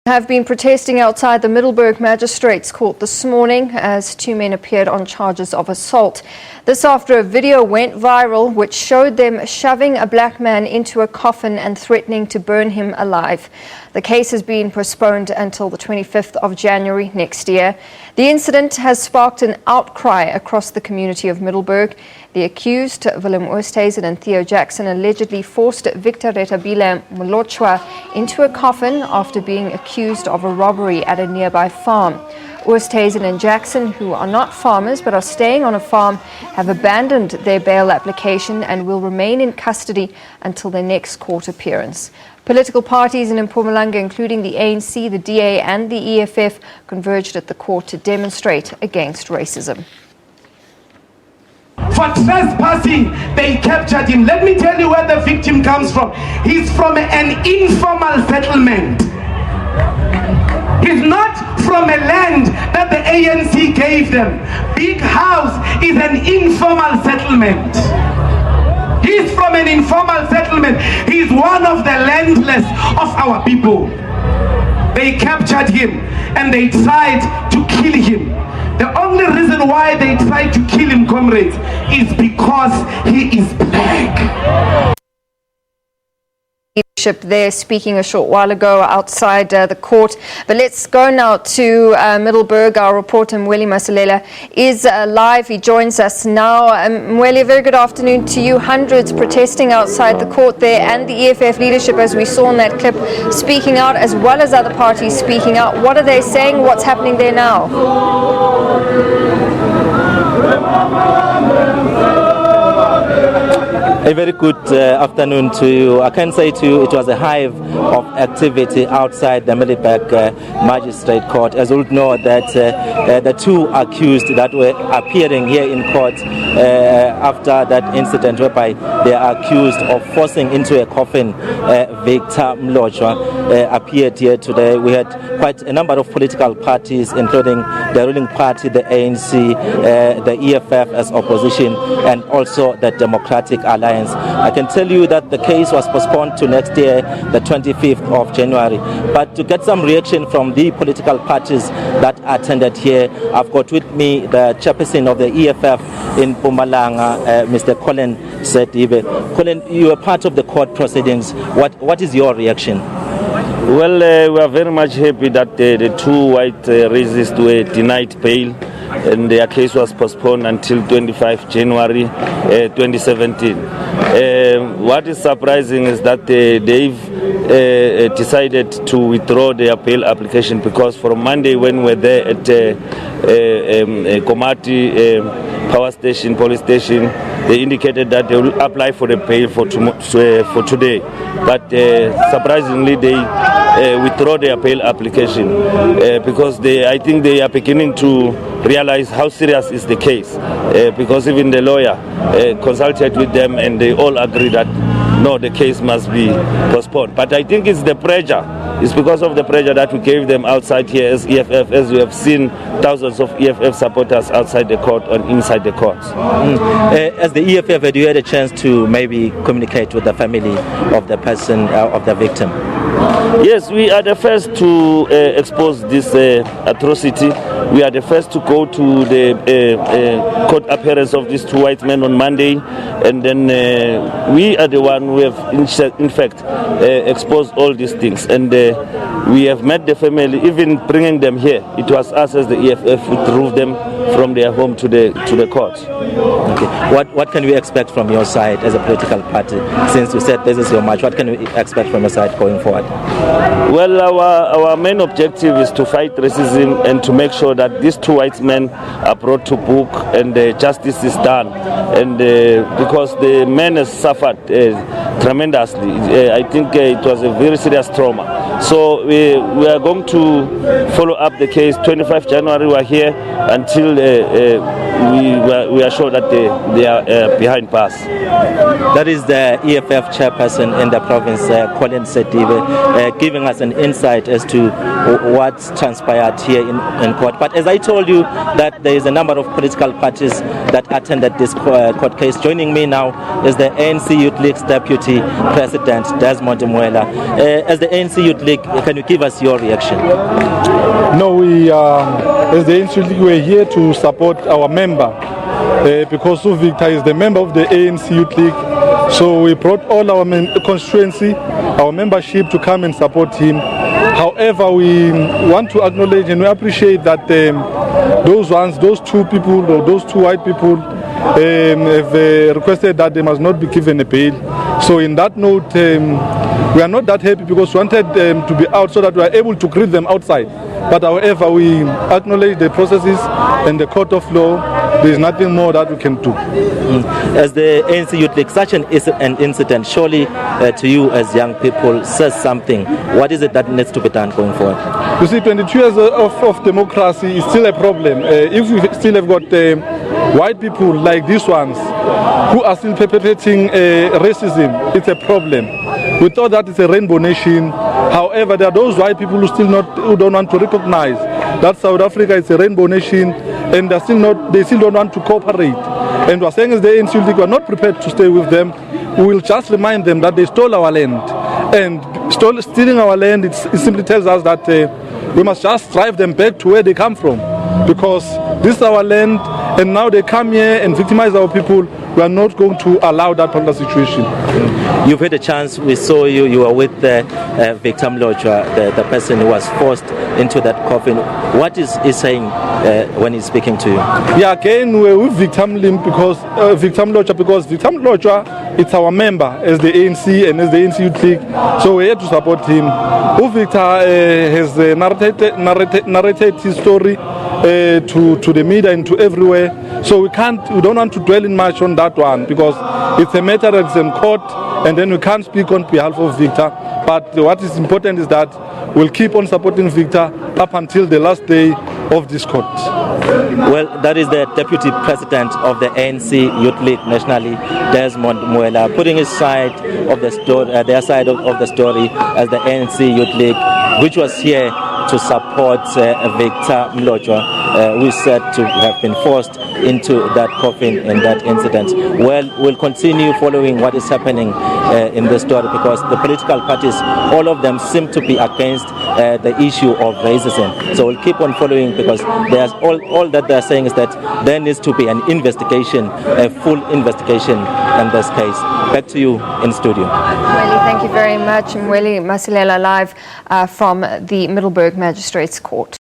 Have been protesting outside the Middleburg Magistrates Court this morning as two men appeared on charges of assault. This after a video went viral which showed them shoving a black man into a coffin and threatening to burn him alive. The case has been postponed until the 25th of January next year. The incident has sparked an outcry across the community of Middleburg. The accused, Willem Oosthuizen and Theo Jackson, allegedly forced Victor Retabile Molochwa into a coffin after being accused of a robbery at a nearby farm. Oosthuizen and Jackson, who are not farmers but are staying on a farm, have abandoned their bail application and will remain in custody until their next court appearance. Political parties in Mpumalanga, including the ANC, the DA and the EFF, converged at the court to demonstrate against racism. For trespassing, they captured him. Let me tell you where the victim comes from. He's from an informal settlement. He's not from a land that the ANC gave them. Big House is an informal settlement. He's from an informal settlement. He's one of the landless of our people. They captured him and they tried to kill him. The only reason why they tried to kill him, comrades, is because he is black. Leadership there speaking a short while ago outside the court. But let's go now to Middleburg. Our reporter Mweli Masilela is live. He joins us now. Mweli, a very good afternoon to you. Hundreds protesting outside the court there, and the EFF leadership, as we saw in that clip, speaking out, as well as other parties speaking out. What are they saying? What's happening there now? A very good afternoon to you. I can say to you it was a hive of activity outside the Middleburg Magistrate Court. As you would know that the two accused that were appearing here in court after that incident whereby they are accused of forcing into a coffin Victor Molochwa appeared here today. We had quite a number of political parties, including the ruling party, the ANC, the EFF as opposition, and also the Democratic Alliance. I can tell you that the case was postponed to next year, the 25th of January. But to get some reaction from the political parties that attended here, I've got with me the chairperson of the EFF in Mpumalanga, Mr. Colin Sedibe. Colin, you are part of the court proceedings. What is your reaction? Well, we are very much happy that the two white racists were denied bail, and their case was postponed until 25 January 2017. What is surprising is that they've decided to withdraw their bail application, because from Monday when we were there at Komati power station, police station, they indicated that they will apply for the bail for today. But surprisingly, they withdraw their bail application because I think they are beginning to realize how serious is the case, because even the lawyer consulted with them and they all agree that no, the case must be postponed. But I think it's the pressure. It's because of the pressure that we gave them outside here as EFF, as we have seen thousands of EFF supporters outside the court and inside the court. As the EFF, have you had a chance to maybe communicate with the family of the person, of the victim? Yes, we are the first to expose this atrocity. We are the first to go to the court appearance of these two white men on Monday, and then we are the one who have in fact exposed all these things, and we have met the family, even bringing them here. It was us as the EFF who drove them from their home to the court. Okay. What can we expect from your side as a political party? Since you said this is your march, what can we expect from your side going forward? Well, our main objective is to fight racism and to make sure that these two white men are brought to book and justice is done. And because the man has suffered tremendously, I think it was a very serious trauma. So we are going to follow up the case. 25 January we are here until we are sure that they are behind bars. That is the EFF chairperson in the province, Colin Sedive, giving us an insight as to what transpired here in court. But as I told you, that there is a number of political parties that attended this court case. Joining me now is the ANC Youth League's Deputy President, Desmond Mwela. As the ANC Youth League, can you give us your reaction? No, we, as the ANC Youth League, we're here to support our member because Victor is the member of the ANC Youth League. So we brought all our constituency, our membership to come and support him. However, we want to acknowledge and we appreciate that those two people, or those two white people, have requested that they must not be given a bail. So in that note, we are not that happy because we wanted them to be out so that we are able to greet them outside. But however, we acknowledge the processes and the court of law. There is nothing more that we can do. As the ANC Youth League, such an incident surely to you as young people says something. What is it that needs to be done going forward? You see, 22 years of democracy is still a problem. If we still have got white people like these ones who are still perpetrating racism, it's a problem. We thought that it's a rainbow nation. However, there are those white people who don't want to recognize that South Africa is a rainbow nation, and they still don't want to cooperate. And we're saying as the ANC League, we're not prepared to stay with them. We will just remind them that they stole our land, and stealing our land, it simply tells us that we must just drive them back to where they come from, because this is our land, and now they come here and victimize our people. We are not going to allow that particular situation. You've had a chance, we saw you were with Victor Mlojwa, the person who was forced into that coffin. What is he saying when he's speaking to you? Yeah, again, we're with Victor Mlojwa because Victor Mlojwa is our member as the ANC and as the ANC Youth League, so we're here to support him. Victor has narrated his story to the media and to everywhere. So we don't want to dwell in much on that one because it's a matter that's in court, and then we can't speak on behalf of Victor. But what is important is that we'll keep on supporting Victor up until the last day of this court. Well, that is the Deputy President of the ANC Youth League nationally, Desmond Mwela, putting his side of the story, their side of the story as the ANC Youth League, which was here to support Victor Mlojwa, who is said to have been forced into that coffin in that incident. Well, we'll continue following what is happening in this story because the political parties, all of them seem to be against the issue of racism. So we'll keep on following because there's all that they're saying is that there needs to be an investigation, a full investigation in this case. Back to you in studio. Mweli, thank you very much. Mweli Masilela live from the Middleburg Magistrates Court.